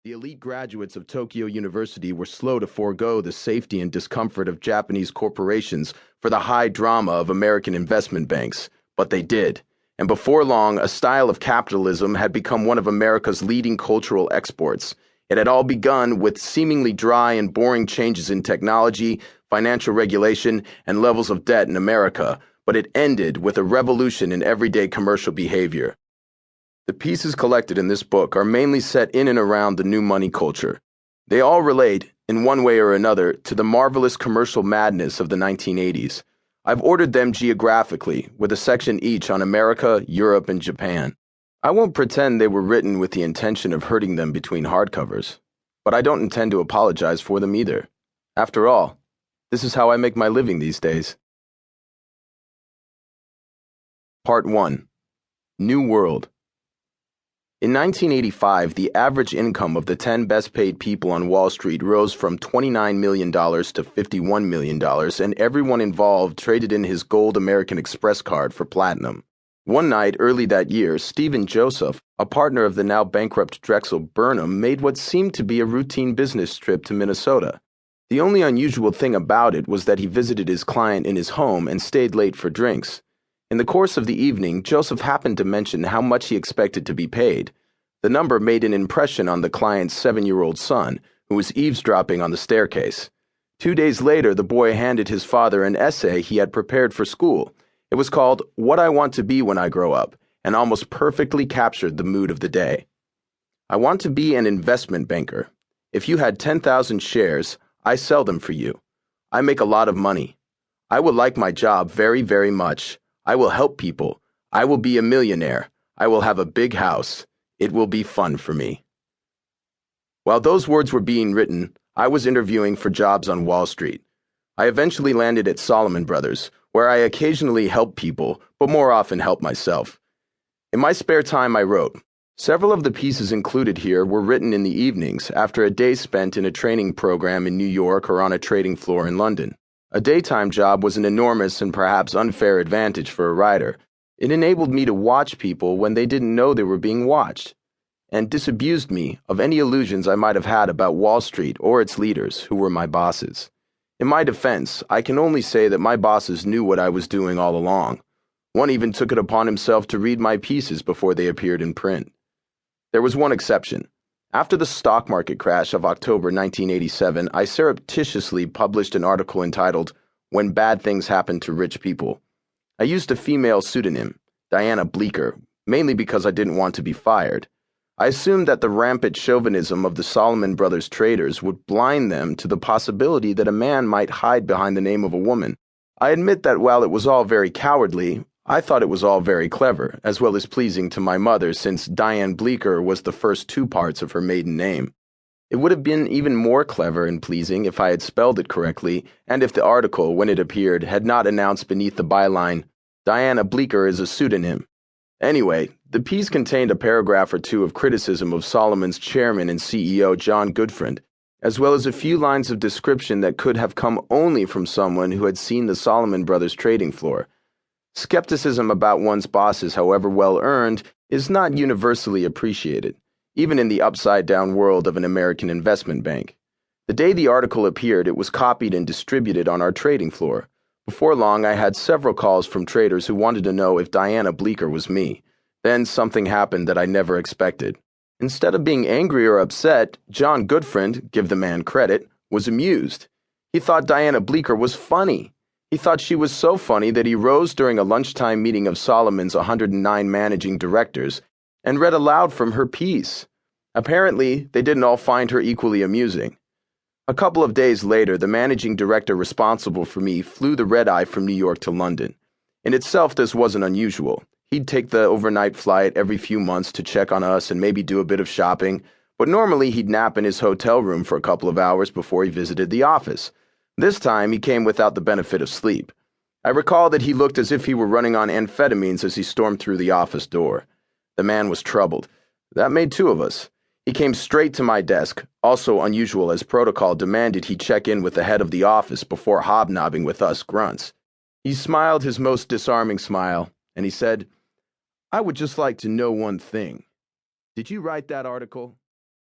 The elite graduates of Tokyo University were slow to forego the safety and discomfort of Japanese corporations for the high drama of American investment banks, but they did. And before long, a style of capitalism had become one of America's leading cultural exports. It had all begun with seemingly dry and boring changes in technology, financial regulation, and levels of debt in America, but it ended with a revolution in everyday commercial behavior. The pieces collected in this book are mainly set in and around the new money culture. They all relate, in one way or another, to the marvelous commercial madness of the 1980s. I've ordered them geographically, with a section each on America, Europe, and Japan. I won't pretend they were written with the intention of hurting them between hardcovers, but I don't intend to apologize for them either. After all, this is how I make my living these days. Part 1. New World. In 1985, the average income of the 10 best-paid people on Wall Street rose from $29 million to $51 million, and everyone involved traded in his gold American Express card for platinum. One night early that year, Stephen Joseph, a partner of the now bankrupt Drexel Burnham, made what seemed to be a routine business trip to Minnesota. The only unusual thing about it was that he visited his client in his home and stayed late for drinks. In the course of the evening, Joseph happened to mention how much he expected to be paid. The number made an impression on the client's 7-year-old son, who was eavesdropping on the staircase. 2 days later, the boy handed his father an essay he had prepared for school. It was called What I Want to Be When I Grow Up, and almost perfectly captured the mood of the day. I want to be an investment banker. If you had 10,000 shares, I sell them for you. I make a lot of money. I will like my job very, very much. I will help people. I will be a millionaire. I will have a big house. It will be fun for me. While those words were being written, I was interviewing for jobs on Wall Street. I eventually landed at Salomon Brothers, where I occasionally help people, but more often help myself. In my spare time, I wrote. Several of the pieces included here were written in the evenings after a day spent in a training program in New York or on a trading floor in London. A daytime job was an enormous and perhaps unfair advantage for a writer. It enabled me to watch people when they didn't know they were being watched, and disabused me of any illusions I might have had about Wall Street or its leaders, who were my bosses. In my defense, I can only say that my bosses knew what I was doing all along. One even took it upon himself to read my pieces before they appeared in print. There was one exception. After the stock market crash of October 1987, I surreptitiously published an article entitled, When Bad Things Happen to Rich People. I used a female pseudonym, Diana Bleecker, mainly because I didn't want to be fired. I assumed that the rampant chauvinism of the Salomon Brothers traders would blind them to the possibility that a man might hide behind the name of a woman. I admit that while it was all very cowardly, I thought it was all very clever, as well as pleasing to my mother, since Diane Bleecker was the first 2 parts of her maiden name. It would have been even more clever and pleasing if I had spelled it correctly, and if the article, when it appeared, had not announced beneath the byline, Diana Bleecker is a pseudonym. Anyway, the piece contained a paragraph or 2 of criticism of Salomon's chairman and CEO John Gutfreund, as well as a few lines of description that could have come only from someone who had seen the Salomon Brothers trading floor. Skepticism about one's bosses, however well earned, is not universally appreciated, even in the upside-down world of an American investment bank. The day the article appeared, it was copied and distributed on our trading floor. Before long, I had several calls from traders who wanted to know if Diana Bleecker was me. Then something happened that I never expected. Instead of being angry or upset, John Gutfreund, give the man credit, was amused. He thought Diana Bleecker was funny. He thought she was so funny that he rose during a lunchtime meeting of Salomon's 109 managing directors and read aloud from her piece. Apparently, they didn't all find her equally amusing. A couple of days later, the managing director responsible for me flew the red-eye from New York to London. In itself, this wasn't unusual. He'd take the overnight flight every few months to check on us and maybe do a bit of shopping, but normally he'd nap in his hotel room for a couple of hours before he visited the office. This time, he came without the benefit of sleep. I recall that he looked as if he were running on amphetamines as he stormed through the office door. The man was troubled. That made 2 of us. He came straight to my desk, also unusual as protocol demanded he check in with the head of the office before hobnobbing with us grunts. He smiled his most disarming smile, and he said, I would just like to know one thing. Did you write that article?